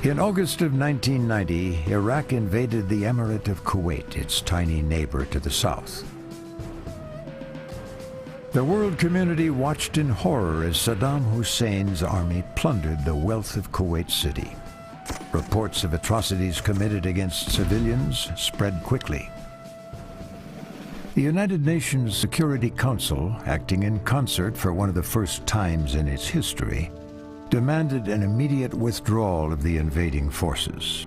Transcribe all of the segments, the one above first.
In August of 1990, Iraq invaded the Emirate of Kuwait, its tiny neighbor to the south. The world community watched in horror as Saddam Hussein's army plundered the wealth of Kuwait City. Reports of atrocities committed against civilians spread quickly. The United Nations Security Council, acting in concert for one of the first times in its history, demanded an immediate withdrawal of the invading forces.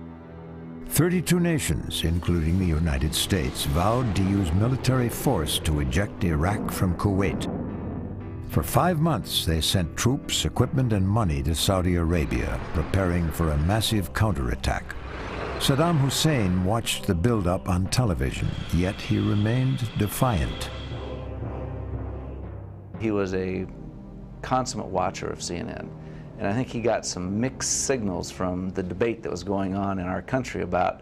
32 nations, including the United States, vowed to use military force to eject Iraq from Kuwait. For 5 months, they sent troops, equipment, and money to Saudi Arabia, preparing for a massive counterattack. Saddam Hussein watched the buildup on television, yet he remained defiant. He was a consummate watcher of CNN. And I think he got some mixed signals from the debate that was going on in our country about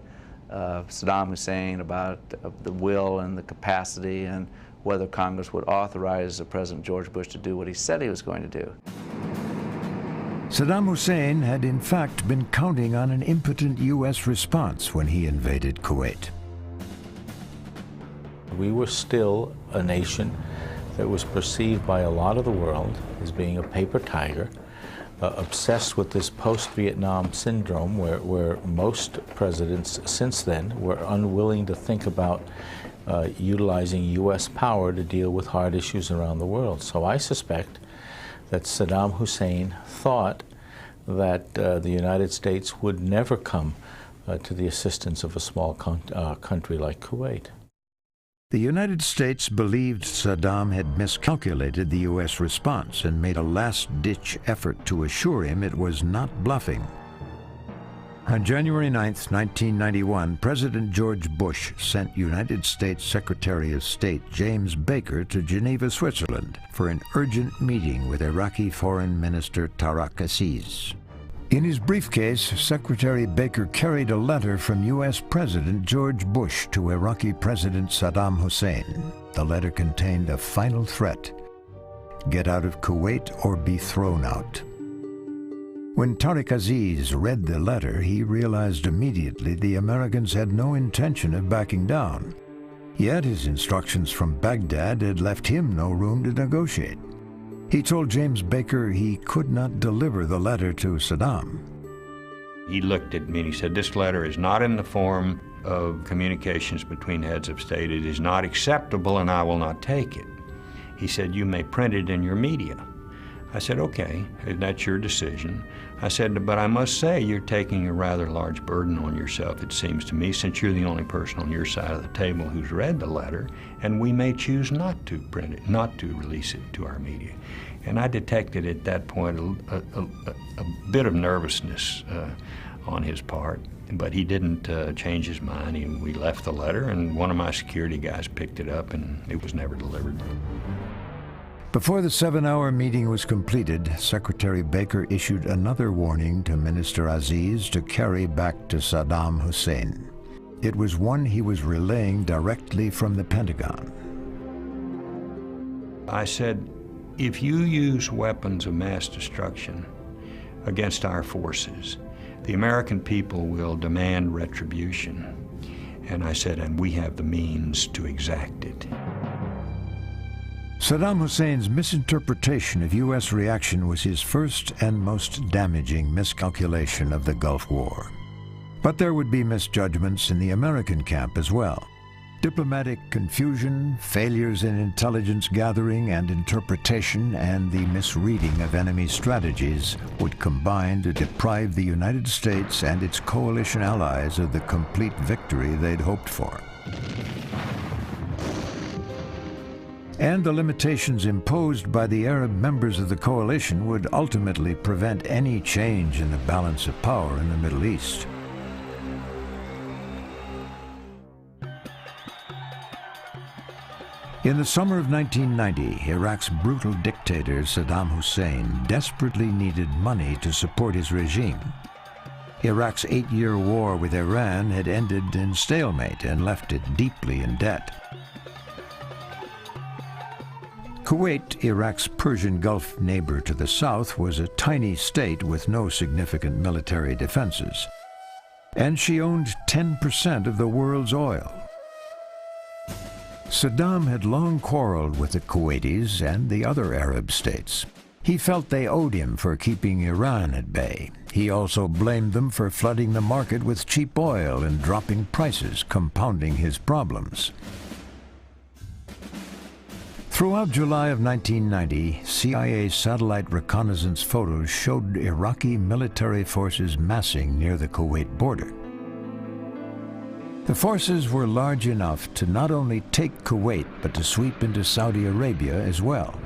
Saddam Hussein, about the will and the capacity, and whether Congress would authorize President George Bush to do what he said he was going to do. Saddam Hussein had in fact been counting on an impotent U.S. response when he invaded Kuwait. We were still a nation that was perceived by a lot of the world as being a paper tiger, obsessed with this post-Vietnam syndrome where most presidents since then were unwilling to think about utilizing U.S. power to deal with hard issues around the world. So I suspect that Saddam Hussein thought that the United States would never come to the assistance of a small country like Kuwait. The United States believed Saddam had miscalculated the U.S. response and made a last-ditch effort to assure him it was not bluffing. On January 9, 1991, President George Bush sent United States Secretary of State James Baker to Geneva, Switzerland, for an urgent meeting with Iraqi Foreign Minister Tariq Aziz. In his briefcase, Secretary Baker carried a letter from U.S. President George Bush to Iraqi President Saddam Hussein. The letter contained a final threat: get out of Kuwait or be thrown out. When Tariq Aziz read the letter, he realized immediately the Americans had no intention of backing down. Yet his instructions from Baghdad had left him no room to negotiate. He told James Baker he could not deliver the letter to Saddam. He looked at me and he said, "This letter is not in the form of communications between heads of state. It is not acceptable and I will not take it." He said, "You may print it in your media." I said, "Okay, that's your decision." I said, "But I must say you're taking a rather large burden on yourself, it seems to me, since you're the only person on your side of the table who's read the letter, and we may choose not to print it, not to release it to our media." And I detected at that point a bit of nervousness on his part, but he didn't change his mind. We left the letter, and one of my security guys picked it up, and it was never delivered. Before the 7-hour meeting was completed, Secretary Baker issued another warning to Minister Aziz to carry back to Saddam Hussein. It was one he was relaying directly from the Pentagon. I said, "If you use weapons of mass destruction against our forces, the American people will demand retribution." And I said, "And we have the means to exact it." Saddam Hussein's misinterpretation of U.S. reaction was his first and most damaging miscalculation of the Gulf War. But there would be misjudgments in the American camp as well. Diplomatic confusion, failures in intelligence gathering and interpretation, and the misreading of enemy strategies would combine to deprive the United States and its coalition allies of the complete victory they'd hoped for. And the limitations imposed by the Arab members of the coalition would ultimately prevent any change in the balance of power in the Middle East. In the summer of 1990, Iraq's brutal dictator Saddam Hussein desperately needed money to support his regime. Iraq's 8-year war with Iran had ended in stalemate and left it deeply in debt. Kuwait, Iraq's Persian Gulf neighbor to the south, was a tiny state with no significant military defenses. And she owned 10% of the world's oil. Saddam had long quarreled with the Kuwaitis and the other Arab states. He felt they owed him for keeping Iran at bay. He also blamed them for flooding the market with cheap oil and dropping prices, compounding his problems. Throughout July of 1990, CIA satellite reconnaissance photos showed Iraqi military forces massing near the Kuwait border. The forces were large enough to not only take Kuwait, but to sweep into Saudi Arabia as well.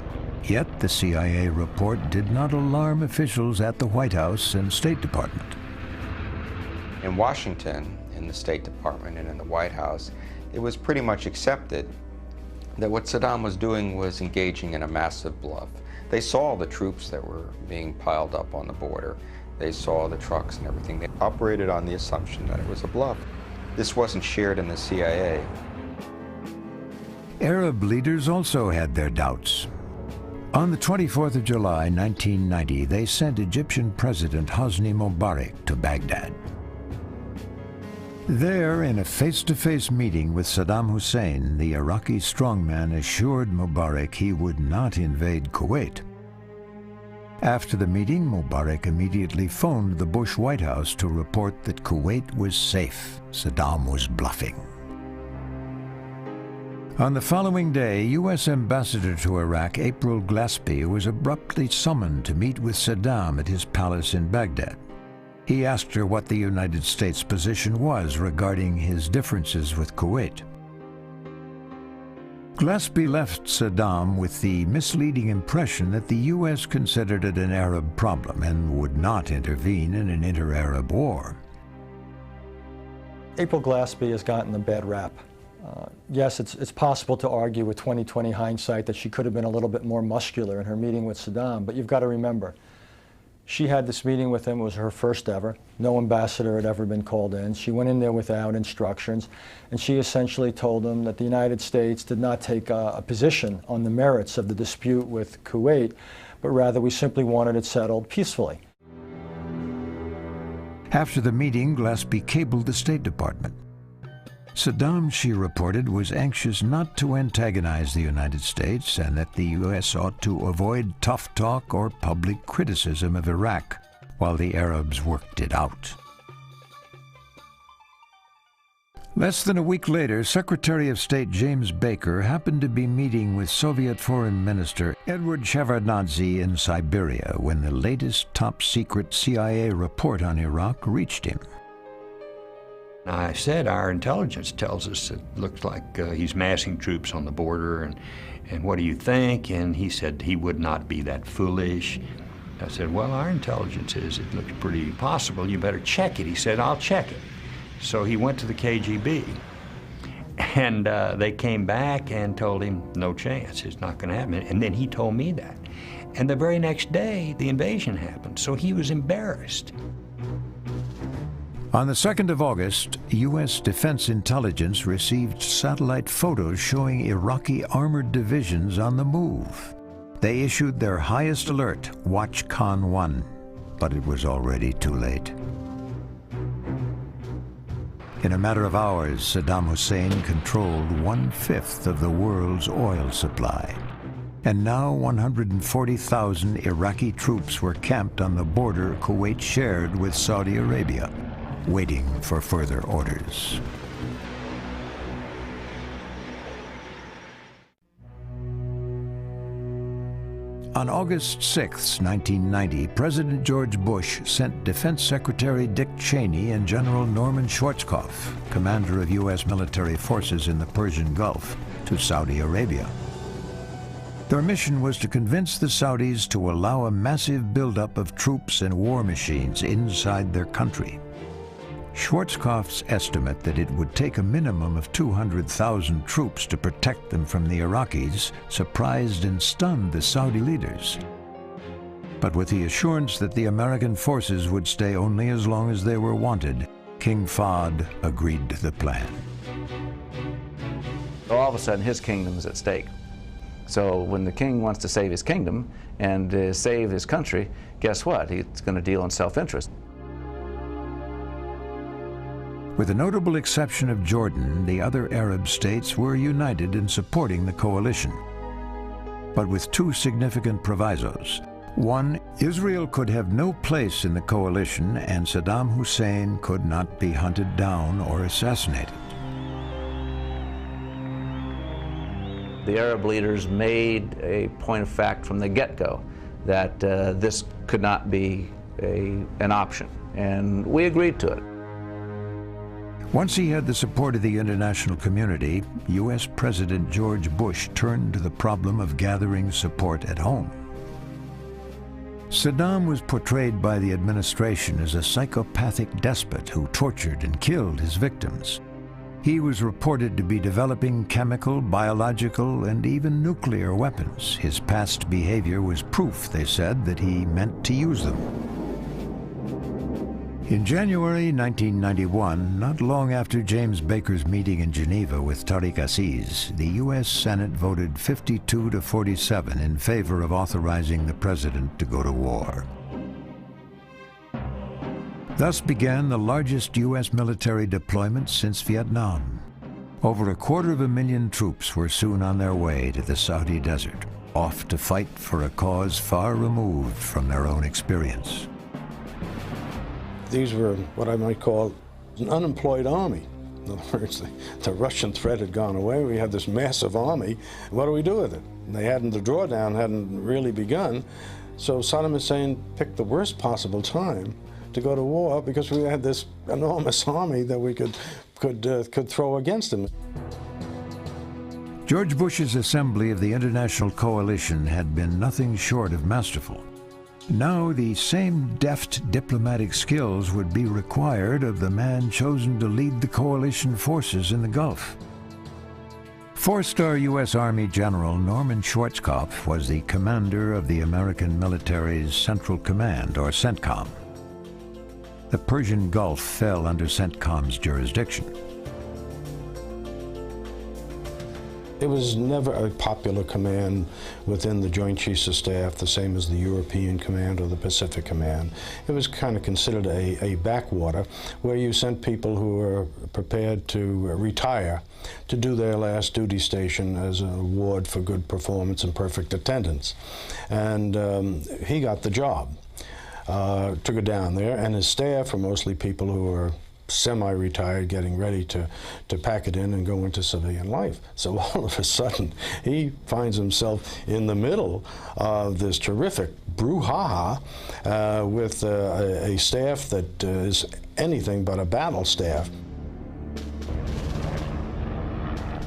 Yet the CIA report did not alarm officials at the White House and State Department. In Washington, in the State Department and in the White House, it was pretty much accepted that what Saddam was doing was engaging in a massive bluff. They saw the troops that were being piled up on the border. They saw the trucks and everything. They operated on the assumption that it was a bluff. This wasn't shared in the CIA. Arab leaders also had their doubts. On the 24th of July, 1990, they sent Egyptian President Hosni Mubarak to Baghdad. There, in a face-to-face meeting with Saddam Hussein, the Iraqi strongman assured Mubarak he would not invade Kuwait. After the meeting, Mubarak immediately phoned the Bush White House to report that Kuwait was safe. Saddam was bluffing. On the following day, U.S. Ambassador to Iraq, April Glaspie, was abruptly summoned to meet with Saddam at his palace in Baghdad. He asked her what the United States' position was regarding his differences with Kuwait. Glaspie left Saddam with the misleading impression that the U.S. considered it an Arab problem and would not intervene in an inter-Arab war. April Glaspie has gotten a bad rap. Yes, it's possible to argue with 20/20 hindsight that she could have been a little bit more muscular in her meeting with Saddam, but you've got to remember, she had this meeting with him. It was her first ever. No ambassador had ever been called in. She went in there without instructions, and she essentially told him that the United States did not take a position on the merits of the dispute with Kuwait, but rather we simply wanted it settled peacefully. After the meeting, Glaspie cabled the State Department. Saddam, she reported, was anxious not to antagonize the United States and that the U.S. ought to avoid tough talk or public criticism of Iraq while the Arabs worked it out. Less than a week later, Secretary of State James Baker happened to be meeting with Soviet Foreign Minister Edward Shevardnadze in Siberia when the latest top-secret CIA report on Iraq reached him. I said, our intelligence tells us it looks like he's massing troops on the border, and what do you think? And he said he would not be that foolish. I said, well, our intelligence is it looks pretty possible. You better check it. He said, I'll check it. So he went to the KGB, and they came back and told him, no chance, it's not going to happen. And then he told me that. And the very next day, the invasion happened, so he was embarrassed. On the 2nd of August, U.S. Defense Intelligence received satellite photos showing Iraqi armored divisions on the move. They issued their highest alert, Watch Con 1, but it was already too late. In a matter of hours, Saddam Hussein controlled 1/5 of the world's oil supply. And now 140,000 Iraqi troops were camped on the border Kuwait shared with Saudi Arabia, waiting for further orders. On August 6, 1990, President George Bush sent Defense Secretary Dick Cheney and General Norman Schwarzkopf, commander of U.S. military forces in the Persian Gulf, to Saudi Arabia. Their mission was to convince the Saudis to allow a massive buildup of troops and war machines inside their country. Schwarzkopf's estimate that it would take a minimum of 200,000 troops to protect them from the Iraqis surprised and stunned the Saudi leaders. But with the assurance that the American forces would stay only as long as they were wanted, King Fahd agreed to the plan. So all of a sudden, his kingdom is at stake. So when the king wants to save his kingdom and save his country, guess what? He's going to deal in self-interest. With the notable exception of Jordan, the other Arab states were united in supporting the coalition, but with two significant provisos. One, Israel could have no place in the coalition, and Saddam Hussein could not be hunted down or assassinated. The Arab leaders made a point of fact from the get-go that this could not be an option, and we agreed to it. Once he had the support of the international community, U.S. President George Bush turned to the problem of gathering support at home. Saddam was portrayed by the administration as a psychopathic despot who tortured and killed his victims. He was reported to be developing chemical, biological, and even nuclear weapons. His past behavior was proof, they said, that he meant to use them. In January 1991, not long after James Baker's meeting in Geneva with Tariq Aziz, the U.S. Senate voted 52-47 in favor of authorizing the president to go to war. Thus began the largest U.S. military deployment since Vietnam. Over 250,000 troops were soon on their way to the Saudi desert, off to fight for a cause far removed from their own experience. These were what I might call an unemployed army. In other words, the Russian threat had gone away. We had this massive army. What do we do with it? And the drawdown hadn't really begun. So Saddam Hussein picked the worst possible time to go to war because we had this enormous army that we could throw against him. George Bush's assembly of the international coalition had been nothing short of masterful. Now the same deft diplomatic skills would be required of the man chosen to lead the coalition forces in the Gulf. Four-star U.S. Army General Norman Schwarzkopf was the commander of the American military's Central Command, or CENTCOM. The Persian Gulf fell under CENTCOM's jurisdiction. It was never a popular command within the Joint Chiefs of Staff, the same as the European Command or the Pacific Command. It was kind of considered a backwater where you sent people who were prepared to retire to do their last duty station as an award for good performance and perfect attendance. And he got the job to go down there, and his staff were mostly people who were semi-retired, getting ready to pack it in and go into civilian life. So all of a sudden, he finds himself in the middle of this terrific brouhaha with a staff that is anything but a battle staff.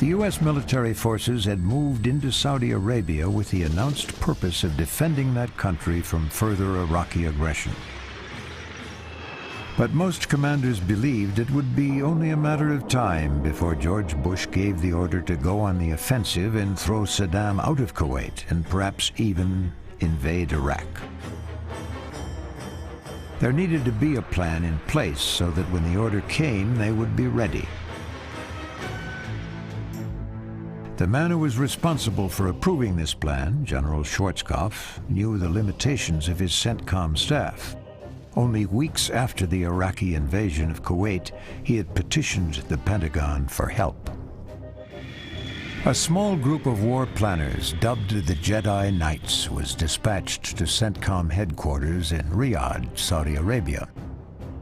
The U.S. military forces had moved into Saudi Arabia with the announced purpose of defending that country from further Iraqi aggression. But most commanders believed it would be only a matter of time before George Bush gave the order to go on the offensive and throw Saddam out of Kuwait and perhaps even invade Iraq. There needed to be a plan in place so that when the order came, they would be ready. The man who was responsible for approving this plan, General Schwarzkopf, knew the limitations of his CENTCOM staff. Only weeks after the Iraqi invasion of Kuwait, he had petitioned the Pentagon for help. A small group of war planners, dubbed the Jedi Knights, was dispatched to CENTCOM headquarters in Riyadh, Saudi Arabia.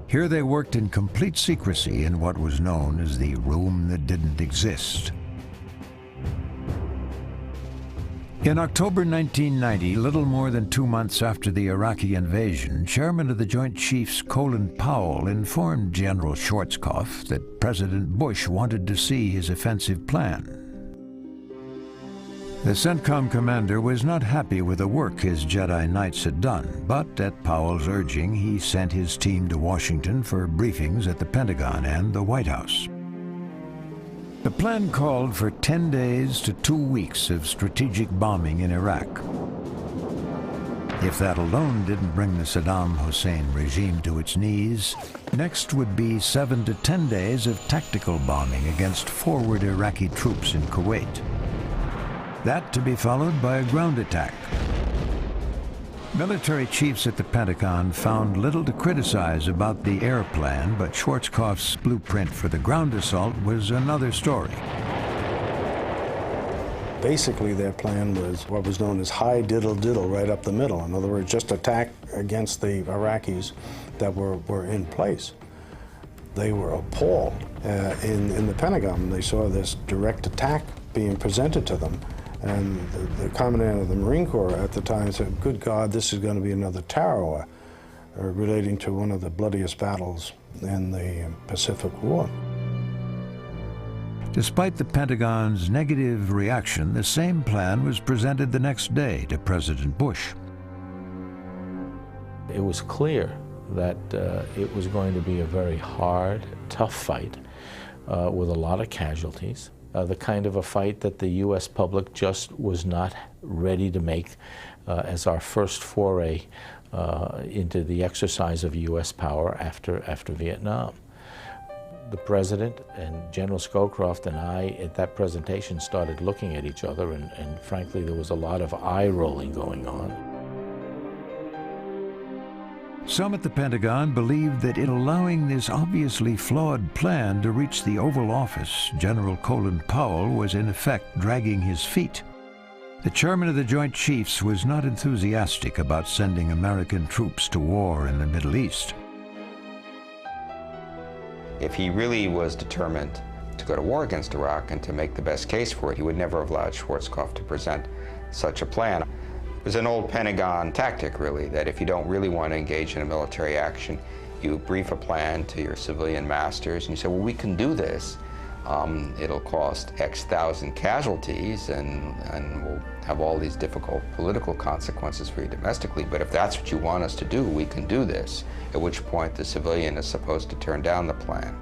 Here they worked in complete secrecy in what was known as the room that didn't exist. In October 1990, little more than 2 months after the Iraqi invasion, Chairman of the Joint Chiefs Colin Powell informed General Schwarzkopf that President Bush wanted to see his offensive plan. The CENTCOM commander was not happy with the work his Jedi Knights had done, but at Powell's urging, he sent his team to Washington for briefings at the Pentagon and the White House. The plan called for 10 days to 2 weeks of strategic bombing in Iraq. If that alone didn't bring the Saddam Hussein regime to its knees, next would be 7 to 10 days of tactical bombing against forward Iraqi troops in Kuwait. that to be followed by a ground attack. Military chiefs at the Pentagon found little to criticize about the air plan, but Schwarzkopf's blueprint for the ground assault was another story. Basically, their plan was what was known as high diddle-diddle right up the middle. In other words, just attack against the Iraqis that were in place. They were appalled in the Pentagon when they saw this direct attack being presented to them. And the Commandant of the Marine Corps at the time said, good God, this is going to be another Tarawa, relating to one of the bloodiest battles in the Pacific War. Despite the Pentagon's negative reaction, the same plan was presented the next day to President Bush. It was clear that it was going to be a very hard, tough fight with a lot of casualties. The kind of a fight that the U.S. public just was not ready to make as our first foray into the exercise of U.S. power after Vietnam. The President and General Scowcroft and I, at that presentation, started looking at each other, and frankly, there was a lot of eye-rolling going on. Some at the Pentagon believed that in allowing this obviously flawed plan to reach the Oval Office, General Colin Powell was in effect dragging his feet. The chairman of the Joint Chiefs was not enthusiastic about sending American troops to war in the Middle East. If he really was determined to go to war against Iraq and to make the best case for it, he would never have allowed Schwarzkopf to present such a plan. It was an old Pentagon tactic, really, that if you don't really want to engage in a military action, you brief a plan to your civilian masters, and you say, well, we can do this. It'll cost X thousand casualties, and we'll have all these difficult political consequences for you domestically, but if that's what you want us to do, we can do this, at which point the civilian is supposed to turn down the plan.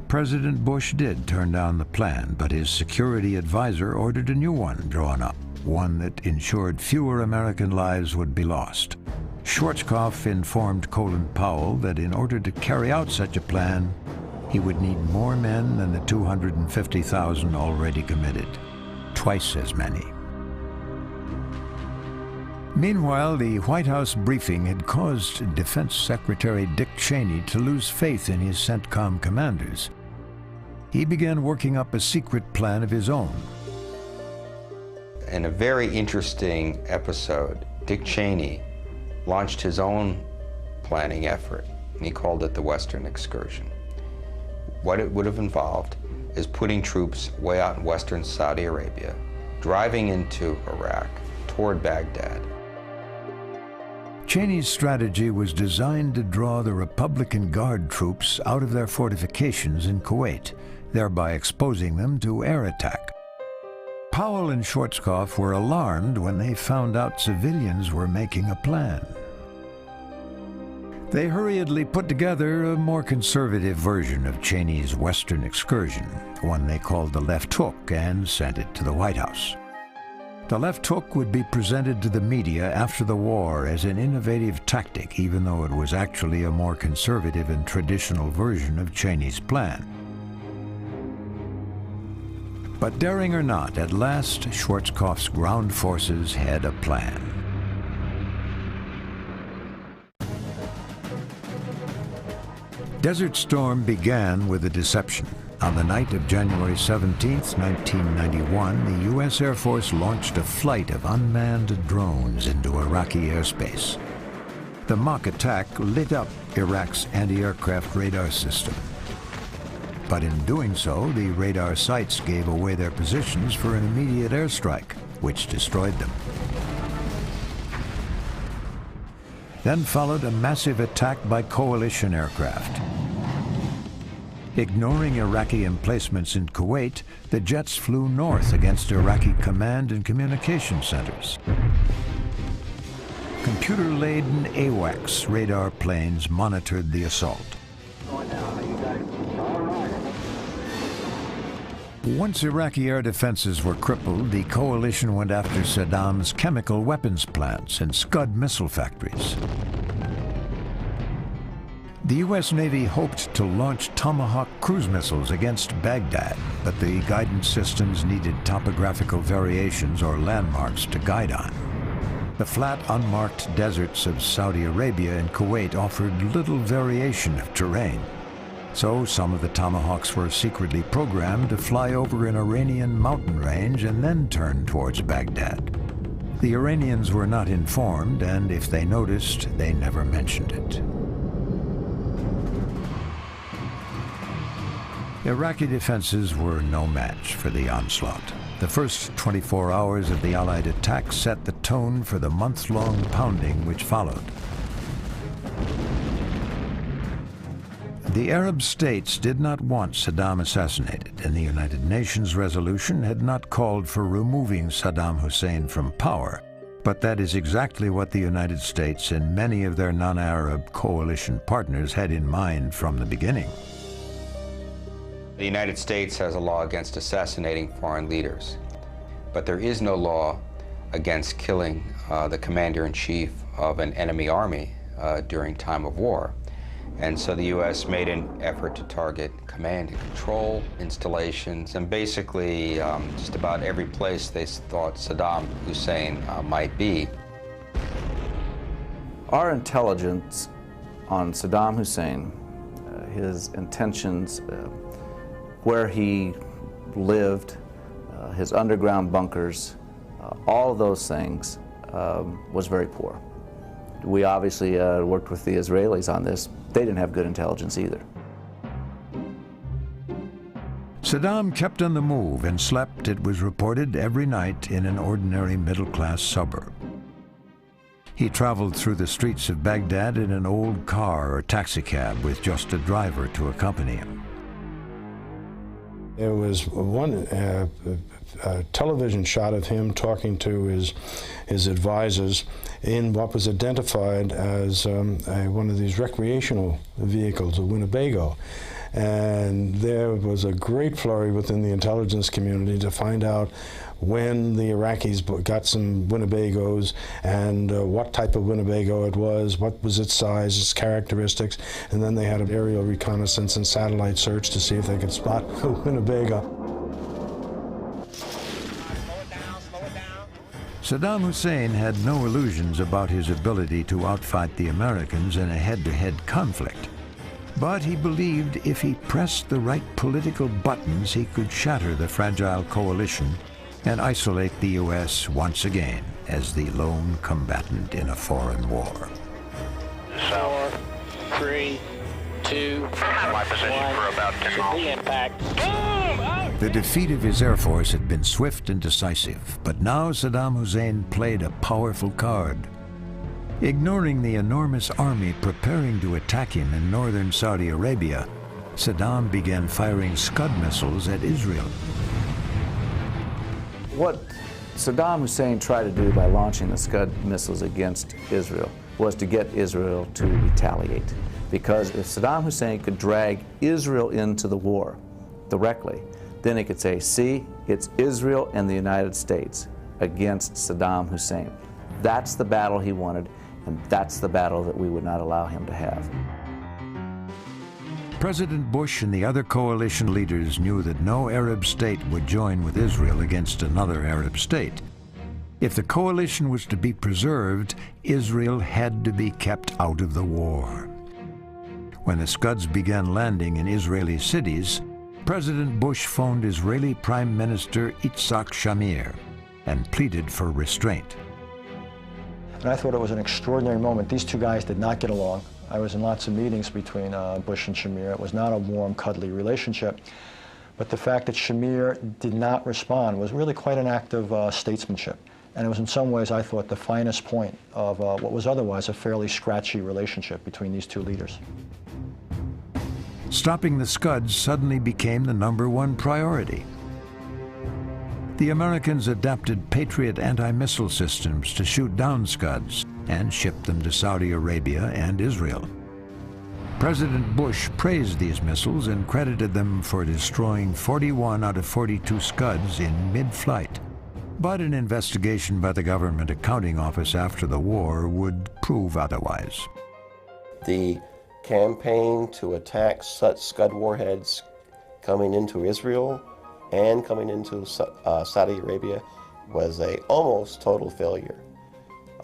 President Bush did turn down the plan, but his security advisor ordered a new one drawn up, one that ensured fewer American lives would be lost. Schwarzkopf informed Colin Powell that in order to carry out such a plan, he would need more men than the 250,000 already committed, twice as many. Meanwhile, the White House briefing had caused Defense Secretary Dick Cheney to lose faith in his CENTCOM commanders. He began working up a secret plan of his own. In a very interesting episode, Dick Cheney launched his own planning effort, and he called it the Western Excursion. What it would have involved is putting troops way out in western Saudi Arabia, driving into Iraq toward Baghdad. Cheney's strategy was designed to draw the Republican Guard troops out of their fortifications in Kuwait, thereby exposing them to air attack. Powell and Schwarzkopf were alarmed when they found out civilians were making a plan. They hurriedly put together a more conservative version of Cheney's Western Excursion, one they called the Left Hook, and sent it to the White House. The Left Hook would be presented to the media after the war as an innovative tactic, even though it was actually a more conservative and traditional version of Cheney's plan. But daring or not, at last, Schwarzkopf's ground forces had a plan. Desert Storm began with a deception. On the night of January 17, 1991, the U.S. Air Force launched a flight of unmanned drones into Iraqi airspace. The mock attack lit up Iraq's anti-aircraft radar system. But in doing so, the radar sites gave away their positions for an immediate airstrike, which destroyed them. Then followed a massive attack by coalition aircraft. Ignoring Iraqi emplacements in Kuwait, the jets flew north against Iraqi command and communication centers. Computer-laden AWACS radar planes monitored the assault. Once Iraqi air defenses were crippled, the coalition went after Saddam's chemical weapons plants and Scud missile factories. The U.S. Navy hoped to launch Tomahawk cruise missiles against Baghdad, but the guidance systems needed topographical variations or landmarks to guide on. The flat, unmarked deserts of Saudi Arabia and Kuwait offered little variation of terrain. So some of the Tomahawks were secretly programmed to fly over an Iranian mountain range and then turn towards Baghdad. The Iranians were not informed, and if they noticed, they never mentioned it. Iraqi defenses were no match for the onslaught. The first 24 hours of the Allied attack set the tone for the month-long pounding which followed. The Arab states did not want Saddam assassinated, and the United Nations resolution had not called for removing Saddam Hussein from power. But that is exactly what the United States and many of their non-Arab coalition partners had in mind from the beginning. The United States has a law against assassinating foreign leaders, but there is no law against killing the commander-in-chief of an enemy army during time of war. And so the U.S. made an effort to target command and control installations and basically just about every place they thought Saddam Hussein might be. Our intelligence on Saddam Hussein, his intentions, where he lived, his underground bunkers, all of those things was very poor. We obviously worked with the Israelis on this. They didn't have good intelligence either. Saddam kept on the move and slept, it was reported, every night in an ordinary middle-class suburb. He traveled through the streets of Baghdad in an old car or taxicab with just a driver to accompany him. There was one television shot of him talking to his advisors in what was identified as one of these recreational vehicles, a Winnebago. And there was a great flurry within the intelligence community to find out when the Iraqis got some Winnebagos and what type of Winnebago it was, what was its size, its characteristics, and then they had an aerial reconnaissance and satellite search to see if they could spot a Winnebago. Saddam Hussein had no illusions about his ability to outfight the Americans in a head-to-head conflict. But he believed if he pressed the right political buttons, he could shatter the fragile coalition and isolate the U.S. once again as the lone combatant in a foreign war. 4, 3, 2, 1, my position for about 10 miles. the impact. Boom! The defeat of his Air Force had been swift and decisive, but now Saddam Hussein played a powerful card. Ignoring the enormous army preparing to attack him in northern Saudi Arabia, Saddam began firing Scud missiles at Israel. What Saddam Hussein tried to do by launching the Scud missiles against Israel was to get Israel to retaliate. Because if Saddam Hussein could drag Israel into the war directly, then he could say, see, it's Israel and the United States against Saddam Hussein. That's the battle he wanted, and that's the battle that we would not allow him to have. President Bush and the other coalition leaders knew that no Arab state would join with Israel against another Arab state. If the coalition was to be preserved, Israel had to be kept out of the war. When the Scuds began landing in Israeli cities, President Bush phoned Israeli Prime Minister Yitzhak Shamir and pleaded for restraint. And I thought it was an extraordinary moment. These two guys did not get along. I was in lots of meetings between Bush and Shamir. It was not a warm, cuddly relationship. But the fact that Shamir did not respond was really quite an act of statesmanship. And it was in some ways, I thought, the finest point of what was otherwise a fairly scratchy relationship between these two leaders. Stopping the Scuds suddenly became the #1 priority. The Americans adapted Patriot anti-missile systems to shoot down Scuds and shipped them to Saudi Arabia and Israel. President Bush praised these missiles and credited them for destroying 41 out of 42 Scuds in mid-flight. But an investigation by the Government Accounting Office after the war would prove otherwise. The campaign to attack such Scud warheads coming into Israel and coming into Saudi Arabia was a almost total failure.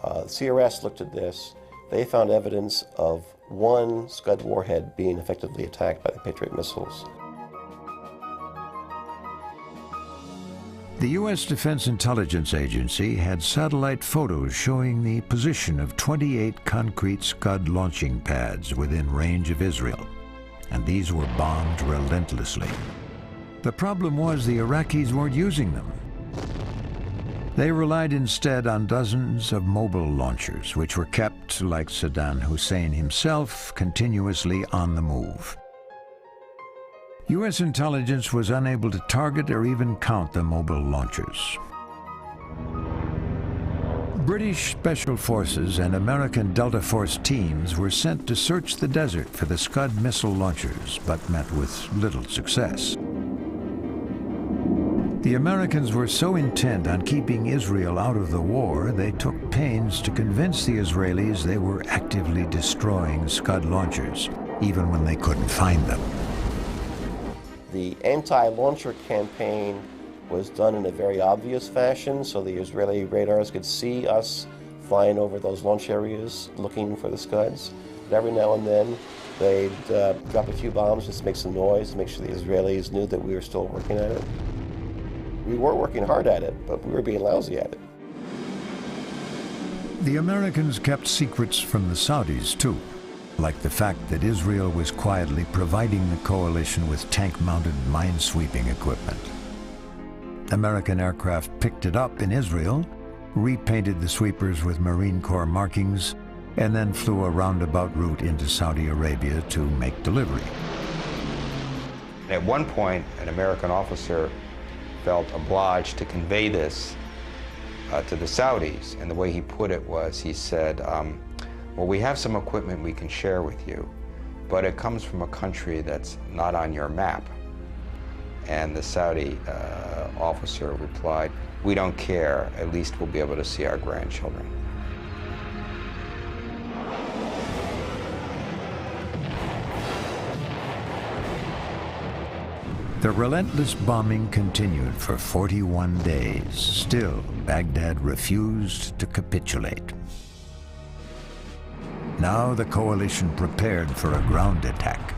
CRS looked at this. They found evidence of one Scud warhead being effectively attacked by the Patriot missiles. The U.S. Defense Intelligence Agency had satellite photos showing the position of 28 concrete Scud launching pads within range of Israel, and these were bombed relentlessly. The problem was the Iraqis weren't using them. They relied instead on dozens of mobile launchers, which were kept, like Saddam Hussein himself, continuously on the move. U.S. intelligence was unable to target or even count the mobile launchers. British Special Forces and American Delta Force teams were sent to search the desert for the Scud missile launchers, but met with little success. The Americans were so intent on keeping Israel out of the war, they took pains to convince the Israelis they were actively destroying Scud launchers, even when they couldn't find them. The anti-launcher campaign was done in a very obvious fashion, so the Israeli radars could see us flying over those launch areas looking for the Scuds. And every now and then, they'd drop a few bombs just to make some noise, to make sure the Israelis knew that we were still working at it. We were working hard at it, but we were being lousy at it. The Americans kept secrets from the Saudis, too, like the fact that Israel was quietly providing the coalition with tank-mounted minesweeping equipment. American aircraft picked it up in Israel, repainted the sweepers with Marine Corps markings, and then flew a roundabout route into Saudi Arabia to make delivery. At one point, an American officer felt obliged to convey this to the Saudis, and the way he put it was, he said, well, we have some equipment we can share with you, but it comes from a country that's not on your map. And the Saudi officer replied, we don't care, at least we'll be able to see our grandchildren. The relentless bombing continued for 41 days. Still, Baghdad refused to capitulate. Now the coalition prepared for a ground attack.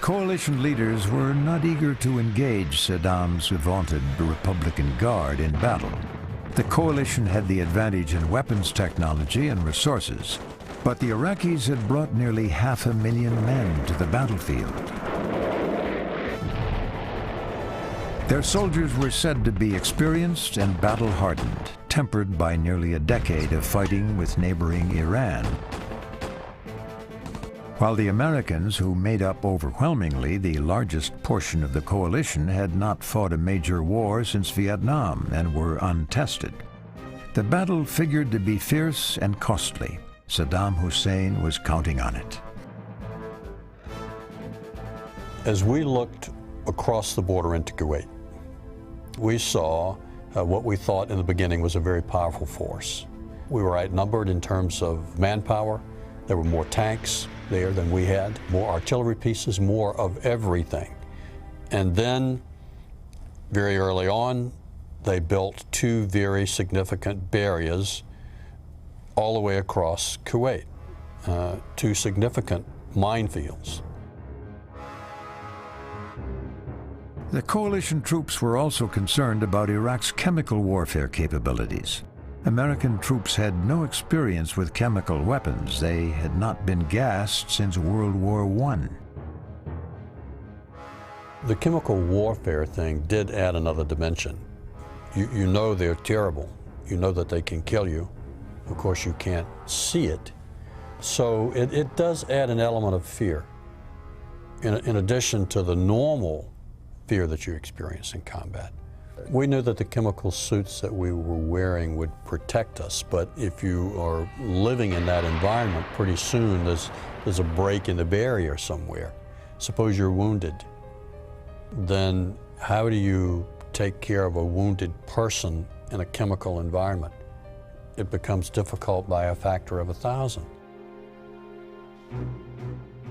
Coalition leaders were not eager to engage Saddam's vaunted Republican Guard in battle. The coalition had the advantage in weapons technology and resources, but the Iraqis had brought nearly 500,000 men to the battlefield. Their soldiers were said to be experienced and battle-hardened, tempered by nearly a decade of fighting with neighboring Iran. While the Americans, who made up overwhelmingly the largest portion of the coalition, had not fought a major war since Vietnam and were untested. The battle figured to be fierce and costly. Saddam Hussein was counting on it. As we looked across the border into Kuwait, we saw what we thought in the beginning was a very powerful force. We were outnumbered in terms of manpower. There were more tanks there than we had, more artillery pieces, more of everything. And then, very early on, they built two very significant barriers all the way across Kuwait, two significant minefields. The coalition troops were also concerned about Iraq's chemical warfare capabilities. American troops had no experience with chemical weapons. They had not been gassed since World War I. The chemical warfare thing did add another dimension. You know they're terrible. You know that they can kill you. Of course, you can't see it. So it does add an element of fear, in addition to the normal fear that you experience in combat. We knew that the chemical suits that we were wearing would protect us, but if you are living in that environment, pretty soon there's a break in the barrier somewhere. Suppose you're wounded, then how do you take care of a wounded person in a chemical environment. It becomes difficult by a factor of 1,000.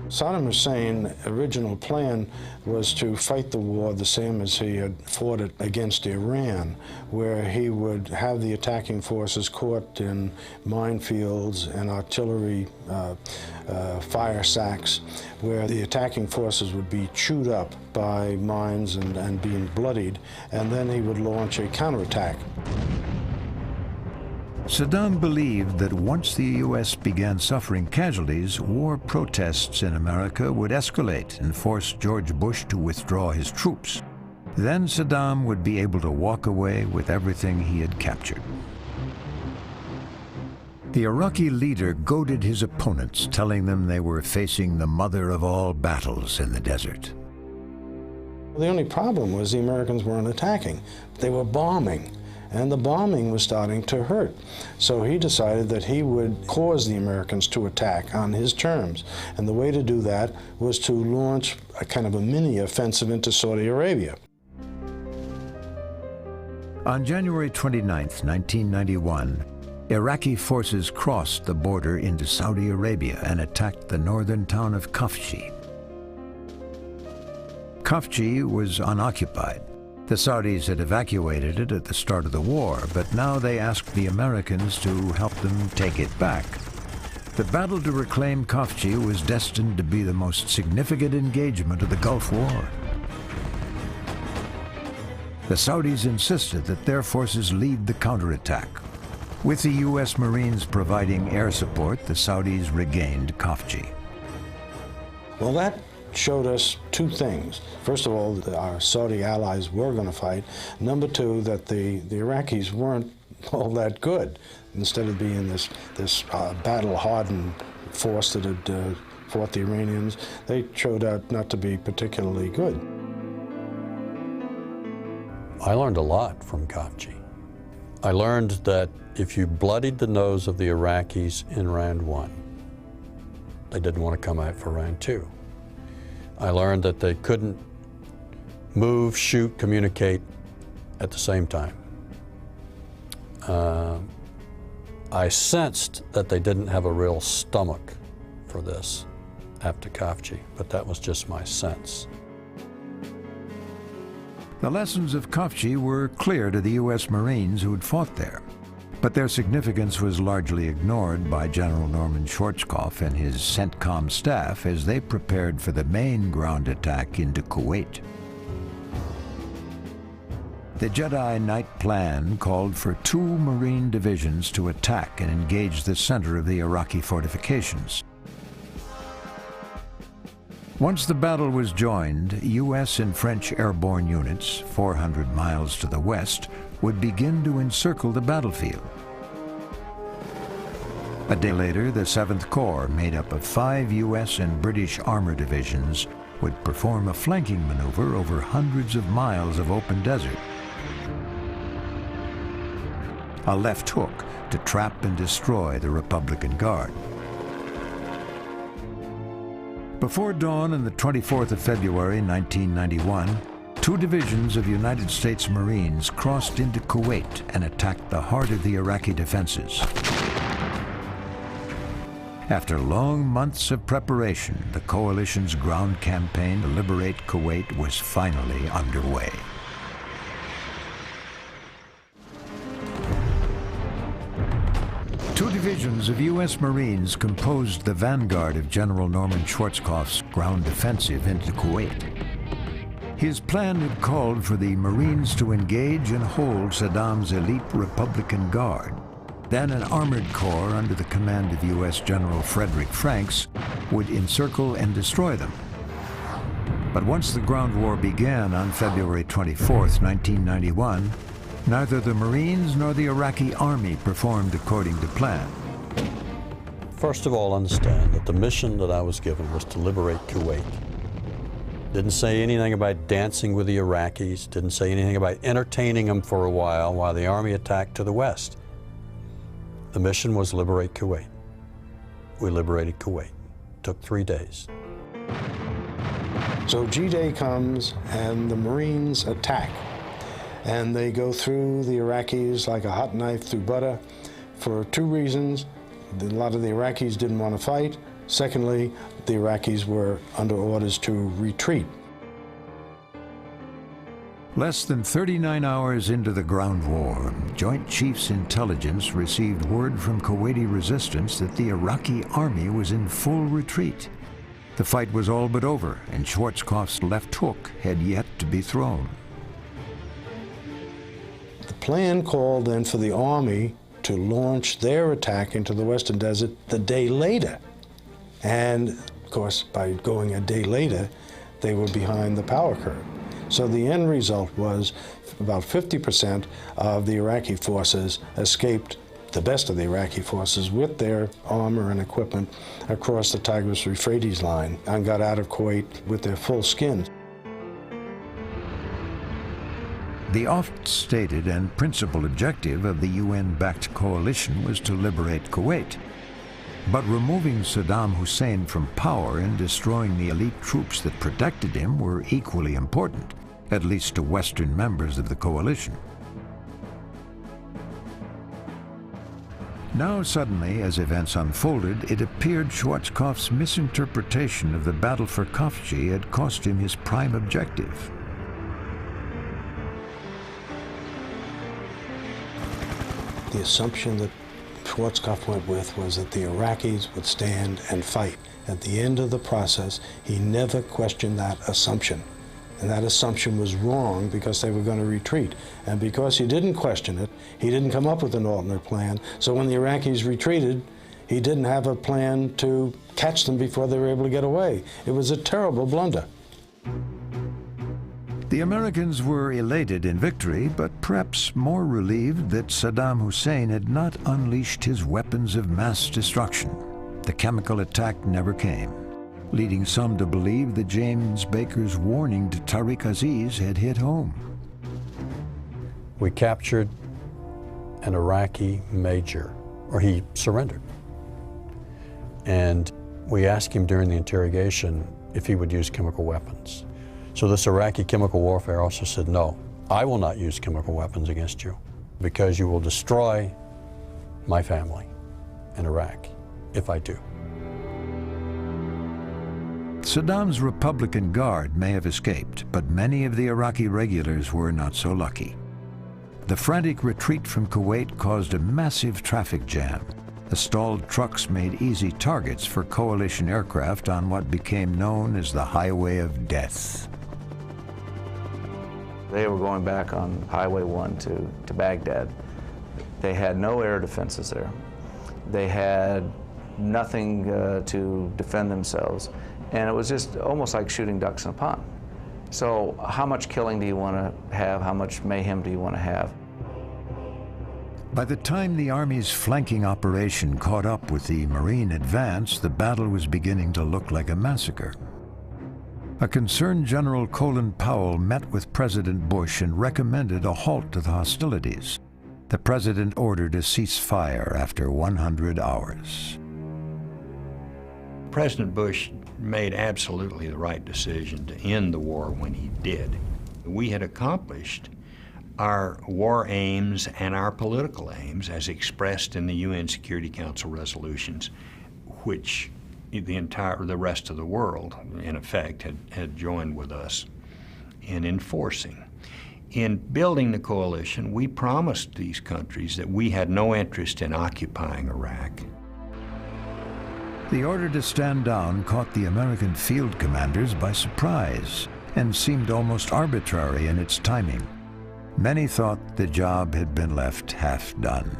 Saddam Hussein's original plan was to fight the war the same as he had fought it against Iran, where he would have the attacking forces caught in minefields and artillery fire sacks, where the attacking forces would be chewed up by mines and being bloodied, and then he would launch a counterattack. Saddam believed that once the U.S. began suffering casualties, war protests in America would escalate and force George Bush to withdraw his troops. Then Saddam would be able to walk away with everything he had captured. The Iraqi leader goaded his opponents, telling them they were facing the mother of all battles in the desert. The only problem was the Americans weren't attacking. They were bombing. And the bombing was starting to hurt. So he decided that he would cause the Americans to attack on his terms. And the way to do that was to launch a kind of a mini offensive into Saudi Arabia. On January 29, 1991, Iraqi forces crossed the border into Saudi Arabia and attacked the northern town of Khafji. Khafji was unoccupied. The Saudis had evacuated it at the start of the war, but now they asked the Americans to help them take it back. The battle to reclaim Khafji was destined to be the most significant engagement of the Gulf War. The Saudis insisted that their forces lead the counterattack. With the U.S. Marines providing air support, the Saudis regained Khafji. Well, that showed us two things. First of all, that our Saudi allies were going to fight. Number two, that the Iraqis weren't all that good. Instead of being this battle-hardened force that had fought the Iranians, they showed out not to be particularly good. I learned a lot from Khafji. I learned that if you bloodied the nose of the Iraqis in round 1, they didn't want to come out for round 2. I learned that they couldn't move, shoot, communicate at the same time. I sensed that they didn't have a real stomach for this after Khafji, but that was just my sense. The lessons of Khafji were clear to the U.S. Marines who had fought there, but their significance was largely ignored by General Norman Schwarzkopf and his CENTCOM staff as they prepared for the main ground attack into Kuwait. The Jedi Knight plan called for 2 Marine divisions to attack and engage the center of the Iraqi fortifications. Once the battle was joined, U.S. and French airborne units, 400 miles to the west, would begin to encircle the battlefield. A day later, the 7th Corps, made up of 5 U.S. and British armor divisions, would perform a flanking maneuver over hundreds of miles of open desert. A left hook to trap and destroy the Republican Guard. Before dawn on the 24th of February, 1991, 2 divisions of United States Marines crossed into Kuwait and attacked the heart of the Iraqi defenses. After long months of preparation, the coalition's ground campaign to liberate Kuwait was finally underway. Two divisions of U.S. Marines composed the vanguard of General Norman Schwarzkopf's ground offensive into Kuwait. His plan had called for the Marines to engage and hold Saddam's elite Republican Guard. Then an armored corps under the command of U.S. General Frederick Franks would encircle and destroy them. But once the ground war began on February 24, 1991, neither the Marines nor the Iraqi army performed according to plan. First of all, understand that the mission that I was given was to liberate Kuwait. Didn't say anything about dancing with the Iraqis, didn't say anything about entertaining them for a while the army attacked to the west. The mission was liberate Kuwait. We liberated Kuwait. Took 3 days. So G-Day comes and the Marines attack. and they go through the Iraqis like a hot knife through butter for two reasons. A lot of the Iraqis didn't want to fight. Secondly, the Iraqis were under orders to retreat. Less than 39 hours into the ground war, Joint Chiefs Intelligence received word from Kuwaiti resistance that the Iraqi army was in full retreat. The fight was all but over, and Schwarzkopf's left hook had yet to be thrown. The plan called then for the army to launch their attack into the Western Desert the day later. And, of course, by going a day later, they were behind the power curve. So the end result was about 50% of the Iraqi forces escaped, the best of the Iraqi forces, with their armor and equipment across the Tigris-Euphrates line and got out of Kuwait with their full skins. The oft-stated and principal objective of the UN-backed coalition was to liberate Kuwait. But removing Saddam Hussein from power and destroying the elite troops that protected him were equally important, at least to Western members of the coalition. Now suddenly, as events unfolded, it appeared Schwarzkopf's misinterpretation of the battle for Khafji had cost him his prime objective. The assumption that Schwarzkopf went with was that the Iraqis would stand and fight. At the end of the process, he never questioned that assumption. And that assumption was wrong because they were going to retreat. And because he didn't question it, he didn't come up with an alternate plan. So when the Iraqis retreated, he didn't have a plan to catch them before they were able to get away. It was a terrible blunder. The Americans were elated in victory, but perhaps more relieved that Saddam Hussein had not unleashed his weapons of mass destruction. The chemical attack never came, leading some to believe that James Baker's warning to Tariq Aziz had hit home. We captured an Iraqi major, or he surrendered. And we asked him during the interrogation if he would use chemical weapons. So this Iraqi chemical warfare officer said, no, I will not use chemical weapons against you because you will destroy my family in Iraq if I do. Saddam's Republican Guard may have escaped, but many of the Iraqi regulars were not so lucky. The frantic retreat from Kuwait caused a massive traffic jam. The stalled trucks made easy targets for coalition aircraft on what became known as the Highway of Death. They were going back on Highway 1 to Baghdad. They had no air defenses there. They had nothing to defend themselves. And it was just almost like shooting ducks in a pond. So how much killing do you want to have? How much mayhem do you want to have? By the time the Army's flanking operation caught up with the Marine advance, the battle was beginning to look like a massacre. A concerned General Colin Powell met with President Bush and recommended a halt to the hostilities. The president ordered a ceasefire after 100 hours. President Bush made absolutely the right decision to end the war when he did. We had accomplished our war aims and our political aims as expressed in the UN Security Council resolutions, which the rest of the world, in effect, had joined with us in enforcing. In building the coalition, we promised these countries that we had no interest in occupying Iraq. The order to stand down caught the American field commanders by surprise and seemed almost arbitrary in its timing. Many thought the job had been left half done.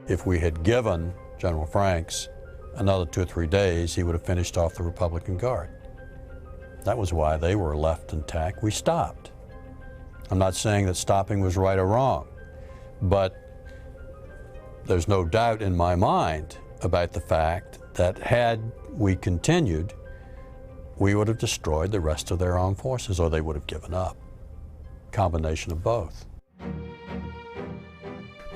If we had given General Franks another 2 or 3 days, he would have finished off the Republican Guard. That was why they were left intact. We stopped. I'm not saying that stopping was right or wrong, but there's no doubt in my mind about the fact that had we continued, we would have destroyed the rest of their armed forces, or they would have given up. Combination of both.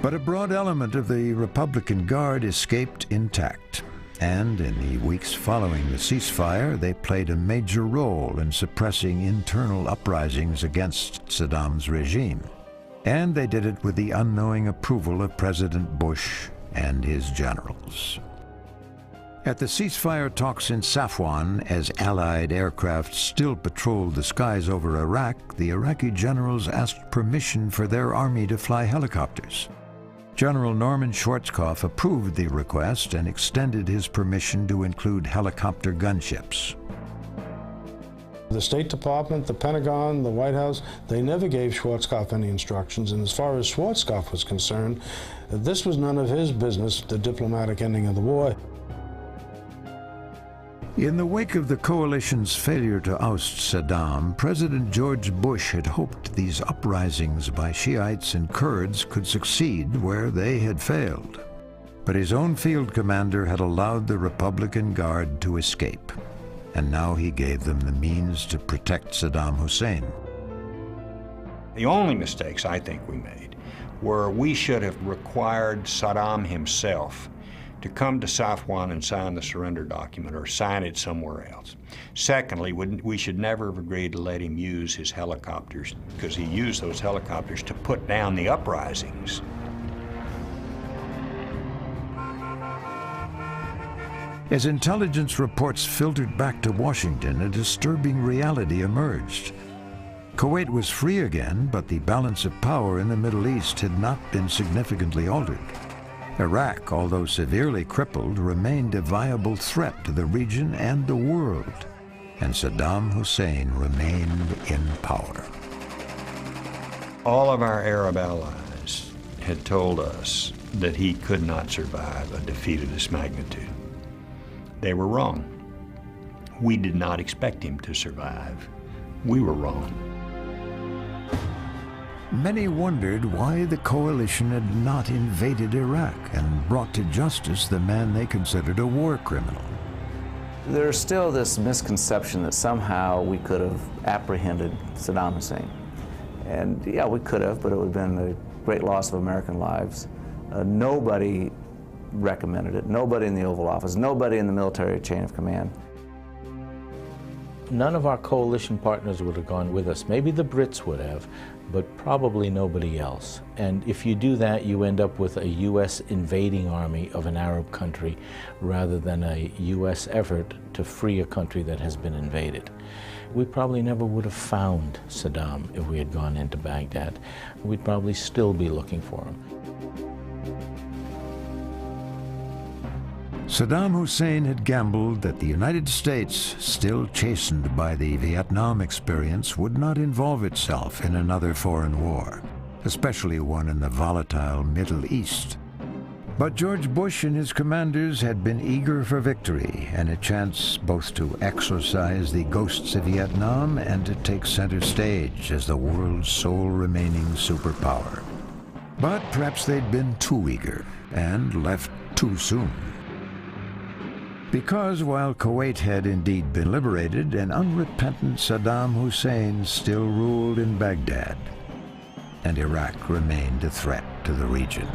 But a broad element of the Republican Guard escaped intact. And in the weeks following the ceasefire, they played a major role in suppressing internal uprisings against Saddam's regime. And they did it with the unknowing approval of President Bush and his generals. At the ceasefire talks in Safwan, as Allied aircraft still patrolled the skies over Iraq, the Iraqi generals asked permission for their army to fly helicopters. General Norman Schwarzkopf approved the request and extended his permission to include helicopter gunships. The State Department, the Pentagon, the White House, they never gave Schwarzkopf any instructions, and as far as Schwarzkopf was concerned, this was none of his business, the diplomatic ending of the war. In the wake of the coalition's failure to oust Saddam, President George Bush had hoped these uprisings by Shiites and Kurds could succeed where they had failed. But his own field commander had allowed the Republican Guard to escape, and now he gave them the means to protect Saddam Hussein. The only mistakes I think we made were we should have required Saddam himself to come to Safwan and sign the surrender document or sign it somewhere else. Secondly, we should never have agreed to let him use his helicopters, because he used those helicopters to put down the uprisings. As intelligence reports filtered back to Washington, a disturbing reality emerged. Kuwait was free again, but the balance of power in the Middle East had not been significantly altered. Iraq, although severely crippled, remained a viable threat to the region and the world, and Saddam Hussein remained in power. All of our Arab allies had told us that he could not survive a defeat of this magnitude. They were wrong. We did not expect him to survive. We were wrong. Many wondered why the coalition had not invaded Iraq and brought to justice the man they considered a war criminal. There's still this misconception that somehow we could have apprehended Saddam Hussein. And yeah, we could have, but it would have been a great loss of American lives. Nobody recommended it. Nobody in the Oval Office, nobody in the military chain of command. None of our coalition partners would have gone with us. Maybe the Brits would have, but probably nobody else. And if you do that, you end up with a U.S. invading army of an Arab country rather than a U.S. effort to free a country that has been invaded. We probably never would have found Saddam if we had gone into Baghdad. We'd probably still be looking for him. Saddam Hussein had gambled that the United States, still chastened by the Vietnam experience, would not involve itself in another foreign war, especially one in the volatile Middle East. But George Bush and his commanders had been eager for victory and a chance both to exorcise the ghosts of Vietnam and to take center stage as the world's sole remaining superpower. But perhaps they'd been too eager and left too soon. Because while Kuwait had indeed been liberated, an unrepentant Saddam Hussein still ruled in Baghdad, and Iraq remained a threat to the region.